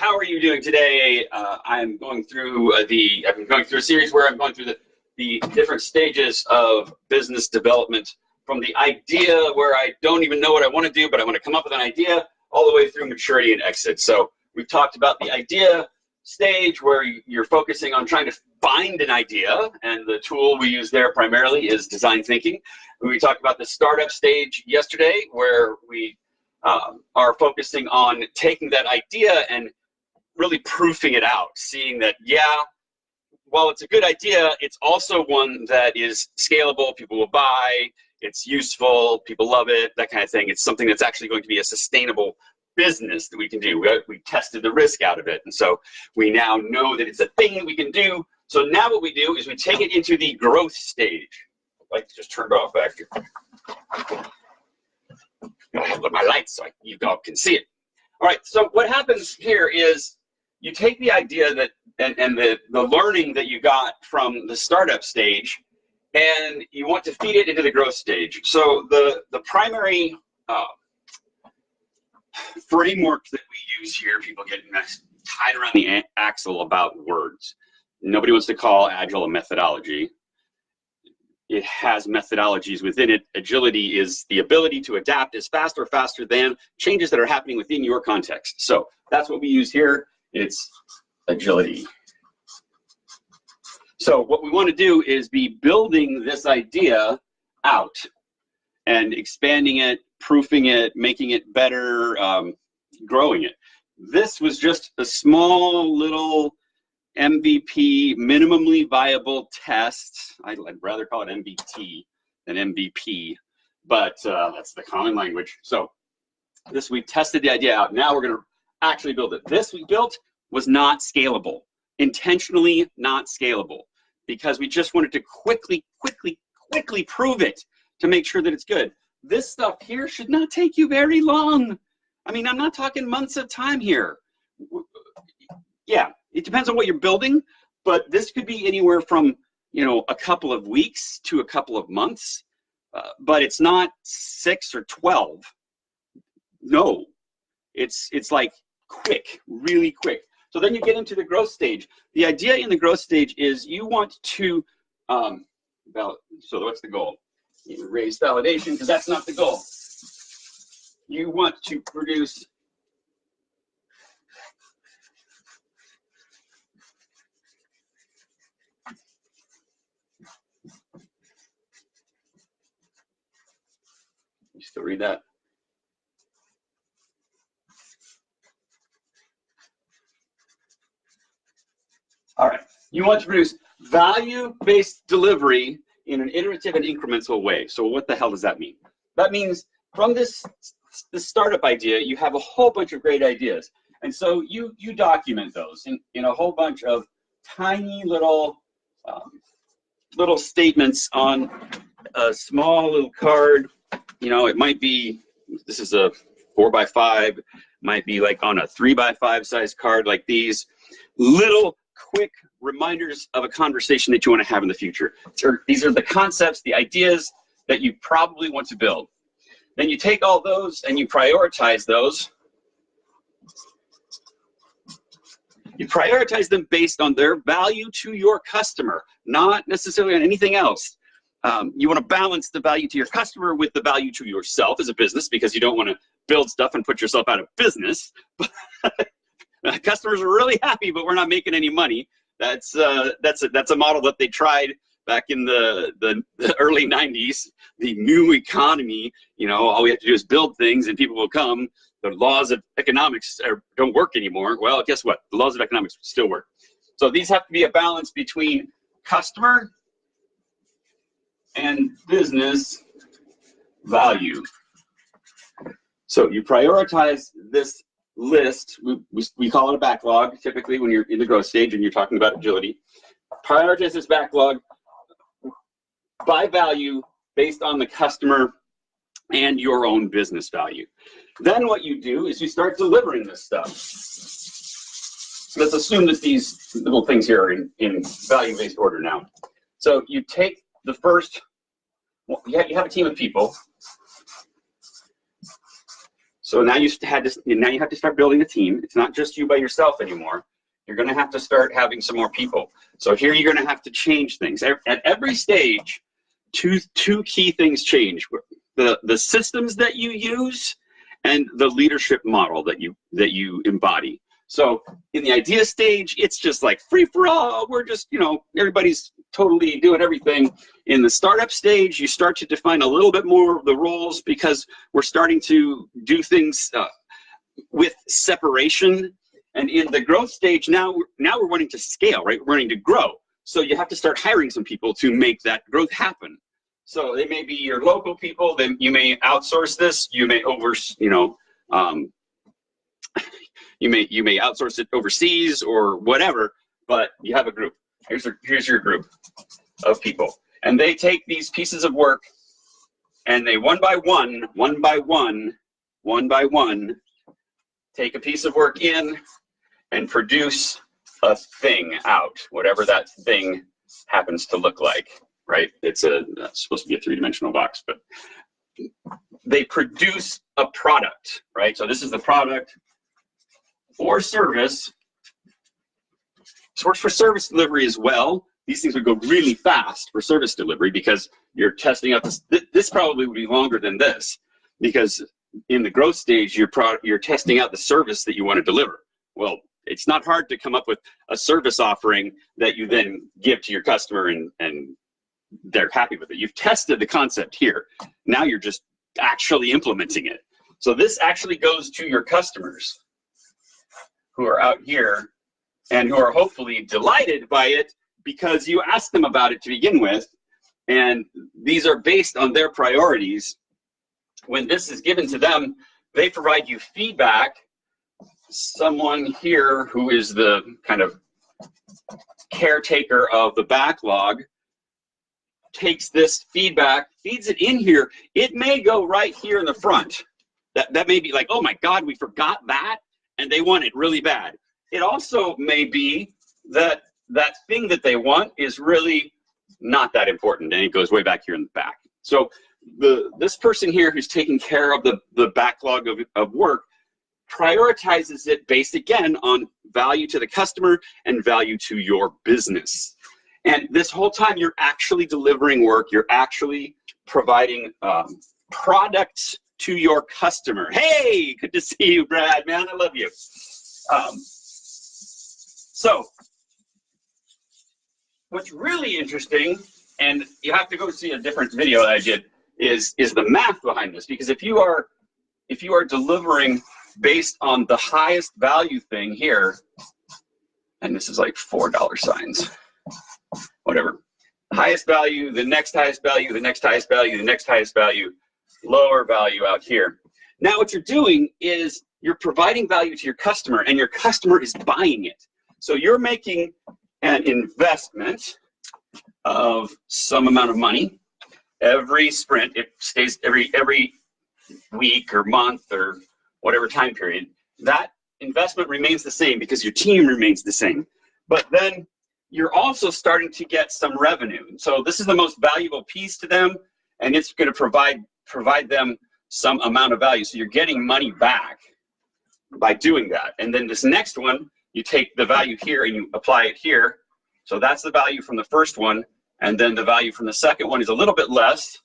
how are you doing today? I'm going through I've been going through a series where I'm going through the different stages of business development, from the idea where I don't even know what I want to do, but I want to come up with an idea, all the way through maturity and exit. So we've talked about the idea stage where you're focusing on trying to find an idea, and the tool we use there primarily is design thinking. We talked about the startup stage yesterday, where we are focusing on taking that idea and really proofing it out, seeing that, yeah, while it's a good idea, it's also one that is scalable, people will buy, it's useful, people love it, that kind of thing. It's something that's actually going to be a sustainable business that we can do. We tested the risk out of it, and so we now know that it's a thing that we can do. So now what we do is we take it into the growth stage. I'd like to just turn it off back here. Put my lights so you all can see it. All right, so what happens here is you take the idea that and the learning that you got from the startup stage, and you want to feed it into the growth stage. So the primary framework that we use here, people get tied around the axle about words. Nobody wants to call Agile a methodology. It has methodologies within it. Agility is the ability to adapt as fast or faster than changes that are happening within your context. So that's what we use here. It's agility. So what we want to do is be building this idea out and expanding it, proofing it, making it better, growing it. This was just a small little MVP, minimally viable test. I'd rather call it MVT than MVP, but that's the common language. So we tested the idea out. Now we're going to actually build it. This we built was not scalable, intentionally not scalable, because we just wanted to quickly prove it to make sure that it's good. This stuff here should not take you very long. I mean, I'm not talking months of time here. Yeah, it depends on what you're building, but this could be anywhere from, a couple of weeks to a couple of months, but it's not 6 or 12. No, it's like quick, really quick. So then you get into the growth stage. The idea in the growth stage is you want to, so what's the goal? You raise validation, because that's not the goal. You want to produce you still read that? All right, you want to produce value-based delivery in an iterative and incremental way. So what the hell does that mean? That means from this startup idea, you have a whole bunch of great ideas. And so you document those in a whole bunch of tiny little statements on a small little card. It might be, this is a 4x5, might be like on a 3x5 size card like these. Little quick reminders of a conversation that you want to have in the future. These are the concepts, the ideas that you probably want to build. Then you take all those and you prioritize those. You prioritize them based on their value to your customer, not necessarily on anything else. You want to balance the value to your customer with the value to yourself as a business, because you don't want to build stuff and put yourself out of business. Customers are really happy, but we're not making any money. That's a model that they tried back in the early 90s. The new economy, all we have to do is build things and people will come. The laws of economics don't work anymore. Well, guess what? The laws of economics still work. So these have to be a balance between customer and business value. So you prioritize this list. We call it a backlog, typically when you're in the growth stage and you're talking about agility. Prioritize this backlog by value based on the customer and your own business value. Then what you do is you start delivering this stuff. Let's assume that these little things here are in value-based order now. So you take the first, you have a team of people. So now you have to start building a team. It's not just you by yourself anymore. You're going to have to start having some more people. So here you're going to have to change things. At every stage, two key things change: the systems that you use and the leadership model that you embody. So in the idea stage, it's just like free for all. We're just, everybody's totally doing everything. In the startup stage, you start to define a little bit more of the roles, because we're starting to do things with separation. And in the growth stage, now we're wanting to scale, right? We're wanting to grow. So you have to start hiring some people to make that growth happen. So they may be your local people. Then you may outsource this. You may you may outsource it overseas or whatever. But you have a group. Here's your group of people, and they take these pieces of work, and they one by one, take a piece of work in and produce a thing out, whatever that thing happens to look like, right? It's supposed to be a three-dimensional box, but they produce a product, right? So this is the product or service. This works for service delivery as well. These things would go really fast for service delivery, because you're testing out this probably would be longer than this, because in the growth stage, you're testing out the service that you want to deliver. Well, it's not hard to come up with a service offering that you then give to your customer and they're happy with it. You've tested the concept here. Now you're just actually implementing it. So this actually goes to your customers who are out here and who are hopefully delighted by it because you asked them about it to begin with. And these are based on their priorities. When this is given to them, they provide you feedback. Someone here who is the kind of caretaker of the backlog takes this feedback, feeds it in here. It may go right here in the front. That may be like, oh my God, we forgot that, and they want it really bad. It also may be that that thing that they want is really not that important, and it goes way back here in the back. So this person here who's taking care of the backlog of work prioritizes it based, again, on value to the customer and value to your business. And this whole time, you're actually delivering work. You're actually providing products to your customer. Hey, good to see you, Brad, man. I love you. So what's really interesting, and you have to go see a different video that I did, is the math behind this. Because if you are delivering based on the highest value thing here, and this is like $4 signs, whatever, highest value, the next highest value, the next highest value, the next highest value, lower value out here. Now what you're doing is you're providing value to your customer, and your customer is buying it. So you're making an investment of some amount of money. Every sprint, it stays every week or month or whatever time period, that investment remains the same because your team remains the same. But then you're also starting to get some revenue. So this is the most valuable piece to them, and it's going to provide them some amount of value. So you're getting money back by doing that. And then this next one, you take the value here and you apply it here. So that's the value from the first one. And then the value from the second one is a little bit less.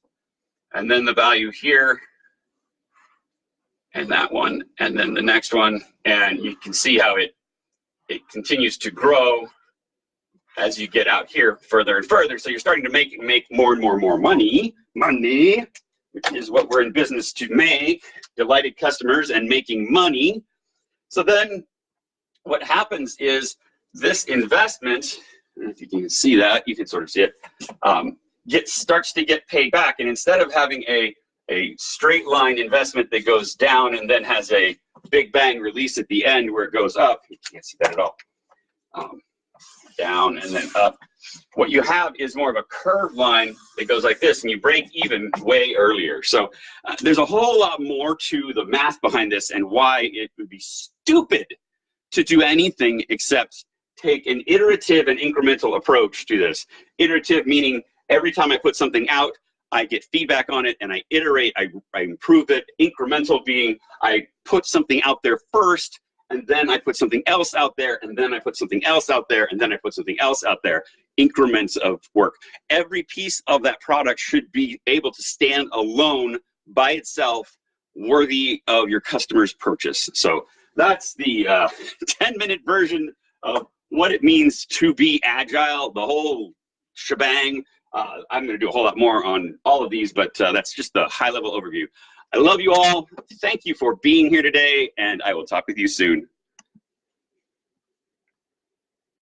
And then the value here, and that one, and then the next one. And you can see how it continues to grow as you get out here further and further. So you're starting to make more and more money, which is what we're in business to make, delighted customers and making money. So then what happens is this investment, if you can see that, you can sort of see it, starts to get paid back. And instead of having a straight line investment that goes down and then has a big bang release at the end where it goes up, you can't see that at all, down and then up. What you have is more of a curved line that goes like this, and you break even way earlier. So there's a whole lot more to the math behind this and why it would be stupid to do anything except take an iterative and incremental approach to this. Iterative meaning every time I put something out, I get feedback on it and I iterate, I improve it. Incremental being I put something out there first, and then I put something else out there, and then I put something else out there, and then I put something else out there. Increments of work. Every piece of that product should be able to stand alone by itself, worthy of your customer's purchase. So that's the 10-minute version of what it means to be agile, the whole shebang. I'm going to do a whole lot more on all of these, but that's just the high-level overview. I love you all. Thank you for being here today, and I will talk with you soon.